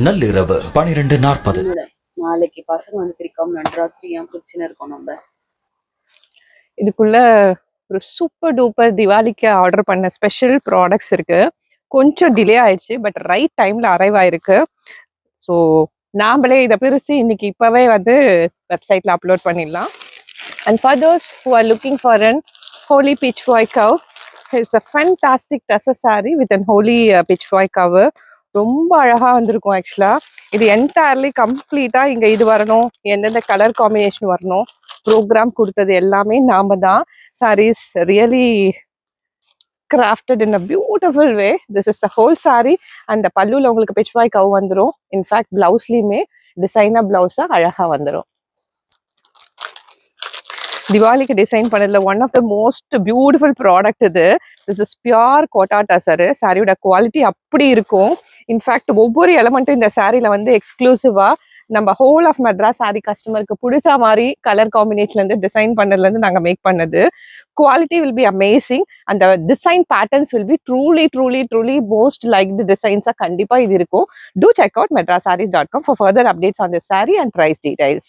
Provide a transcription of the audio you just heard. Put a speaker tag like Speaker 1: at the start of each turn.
Speaker 1: நள்ளிரவு 12:40.
Speaker 2: நாளைக்கு பசங்க வந்து பிரிக்காம நன்றாத்திரி ஏன் பிரச்சனை இருக்கும் நம்ம.
Speaker 3: இதுக்குள்ள ஒரு சூப்பர் டூப்பர் திவாலிக்கு ஆர்டர் பண்ண ஸ்பெஷல் ப்ராடக்ட்ஸ் இருக்கு. கொஞ்சம் டிலே ஆயிடுச்சு, பட் ரைட் டைம்ல அரைவ் ஆயிருக்கு. ஸோ நாமளே இதை பிரித்து இன்னைக்கு இப்போவே வந்து வெப்சைட்ல அப்லோட் பண்ணிடலாம். And for those who are looking for an holy pitchfork cow, it's a fantastic tussar saree with an holy pitchfork cover. ரொம்ப அழகா வந்திருக்கும். ஆக்சுவலா இது என்டையர்லி கம்ப்ளீட்டா இங்க இது வரணும், எந்தெந்த கலர் காம்பினேஷன் வரணும், ப்ரோக்ராம் கொடுத்தது எல்லாமே நாம தான். Sarees really crafted in a beautiful way. This is the whole saree and the பல்லுல உங்களுக்கு pitchfork cow வந்துரும். இன்ஃபேக்ட் பிளவுஸ்லயுமே டிசைனர் பிளவுஸா அழகா வந்துரும். திவாலிக்கு டிசைன் பண்ணதுல one of the most beautiful product இது. This is pure Kota tussar. சாரியோட குவாலிட்டி அப்படி இருக்கும். இன்ஃபேக்ட் ஒவ்வொரு எலமெண்ட்டும் இந்த சாரியில வந்து எக்ஸ்க்ளூசிவா நம்ம ஹோல் ஆஃப் மெட்ராஸ் சாரி கஸ்டமருக்கு பிடிச்ச மாதிரி கலர் காம்பினேஷன்ல இருந்து டிசைன் பண்ணதுல இருந்து நாங்க மேக் பண்ணது. Quality will be amazing. அந்த design patterns will be truly most liked டிசைன்ஸா கண்டிப்பா இது இருக்கும். To check out medrasarees.com for further updates on this saree and price details.